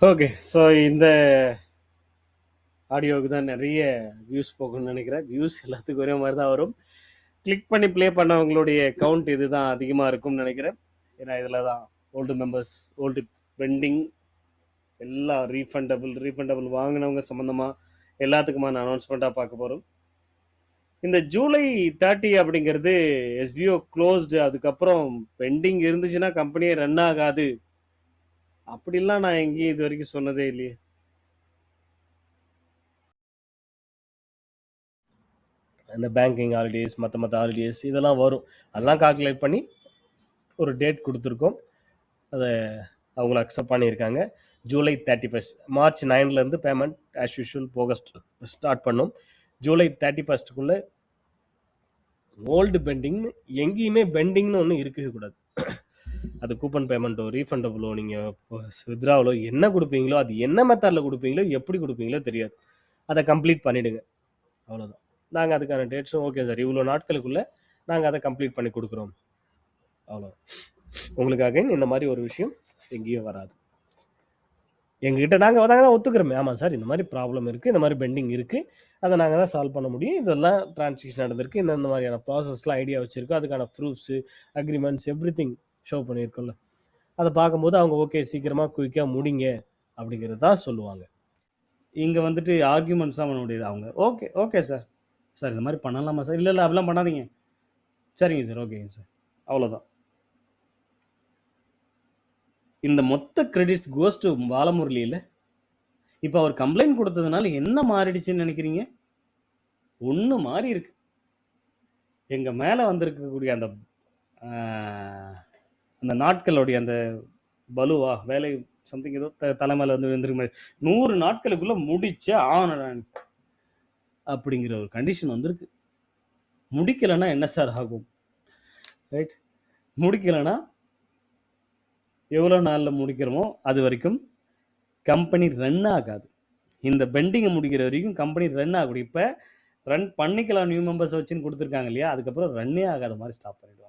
Okay. So இந்த ஆடியோவுக்கு தான் நிறைய வியூஸ் போகும்னு நினைக்கிறேன். வியூஸ் எல்லாத்துக்கும் ஒரே மாதிரி தான் வரும். கிளிக் பண்ணி ப்ளே பண்ணவங்களுடைய கவுண்ட் இது தான் அதிகமாக இருக்கும்னு நினைக்கிறேன். ஏன்னா இதில் தான் ஓல்டு மெம்பர்ஸ், ஓல்டு பெண்டிங், எல்லாம் ரீஃபண்டபிள் வாங்கினவங்க சம்மந்தமாக எல்லாத்துக்குமான அனௌன்ஸ்மெண்ட்டாக பார்க்க போகிறோம். இந்த ஜூலை 30 அப்படிங்கிறது எஸ்பிஓ க்ளோஸ்டு, அதுக்கப்புறம் பெண்டிங் இருந்துச்சுன்னா கம்பெனியே ரன் ஆகாது அப்படிலாம் நான் எங்கேயும் இது வரைக்கும் சொன்னதே இல்லையே. இந்த பேங்கிங் ஹாலிடேஸ், மற்ற ஹாலிடேஸ் இதெல்லாம் வரும். அதெல்லாம் கால்குலேட் பண்ணி ஒரு டேட் கொடுத்துருக்கோம். அதை அவங்கள அக்செப்ட் பண்ணியிருக்காங்க. ஜூலை 31, மார்ச் 9லேருந்து பேமெண்ட் ஆஸ் யூஷுவல் போக ஸ்டார்ட் பண்ணும். ஜூலை 31க்குள்ளே ஓல்டு பெண்டிங்னு எங்கேயுமே பெண்டிங்னு ஒன்று இருக்கவே கூடாது. அது கூப்பன் பேமெண்ட்டோ ரீஃபண்டபுளோ நீங்கள் வித்ராவலோ என்ன கொடுப்பீங்களோ, அது என்ன மெத்தடில் கொடுப்பீங்களோ, எப்படி கொடுப்பீங்களோ தெரியாது. அதை கம்ப்ளீட் பண்ணிவிடுங்க, அவ்வளோதான். நாங்கள் அதுக்கான டேட்ஸும் ஓகே சார், இவ்வளோ நாட்களுக்குள்ளே நாங்கள் அதை கம்ப்ளீட் பண்ணி கொடுக்குறோம், அவ்வளோ. உங்களுக்காக இந்த மாதிரி ஒரு விஷயம் எங்கேயும் வராது. எங்ககிட்ட நாங்கள் தான் ஒத்துக்கிறோமே, ஆமாம் சார் இந்த மாதிரி ப்ராப்ளம் இருக்குது, இந்த மாதிரி பெண்டிங் இருக்குது, அதை நாங்கள் தான் சால்வ் பண்ண முடியும், இதெல்லாம் டிரான்சாக்ஷன் நடந்திருக்கு, இந்த மாதிரியான ப்ராசஸ்லாம் ஐடியா வச்சுருக்கோம், அதுக்கான proofs, agreements, everything show பண்ணியிருக்கோம்ல. அதை பார்க்கும்போது அவங்க ஓகே சீக்கிரமாக குயிக்காக முடிங்க அப்படிங்கிறது தான் சொல்லுவாங்க. இங்கே வந்துட்டு ஆர்கியூமெண்ட்ஸ் தான் பண்ண முடியாது. அவங்க ஓகே ஓகே சார், சார் இந்த மாதிரி பண்ணலாமா சார், இல்லை அப்படிலாம் பண்ணாதீங்க, சரிங்க சார், ஓகேங்க சார், அவ்வளோதான். இந்த மொத்த கிரெடிட்ஸ் கோஸ் டு பாலமுரளி இல்லை. இப்போ அவர் கம்ப்ளைண்ட் கொடுத்ததுனால என்ன மாறிடுச்சுன்னு நினைக்கிறீங்க? ஒன்று மாறி இருக்கு. எங்கள் மேலே வந்திருக்கக்கூடிய அந்த அந்த நாட்களுடைய அந்த பலுவா வேலை சம்திங் ஏதோ தலைமையில் வந்து வந்துருக்கு மாதிரி 100 நாட்களுக்குள்ளே முடிச்சே ஆகணும் அப்படிங்கிற ஒரு கண்டிஷன் வந்திருக்கு. முடிக்கலைன்னா என்ன சார் ஆகும்? ரைட், முடிக்கலைன்னா எவ்வளோ நாளில் முடிக்கிறோமோ அது வரைக்கும் கம்பெனி ரன் ஆகாது. இந்த பெண்டிங்கை முடிக்கிற வரைக்கும் கம்பெனி ரன் ஆகணும். இப்போ ரன் பண்ணிக்கலாம் நியூ மெம்பர்ஸ் வச்சுன்னு கொடுத்துருக்காங்க இல்லையா, அதுக்கப்புறம் ரன்னே ஆகாத மாதிரி ஸ்டாப் பண்ணிடும்.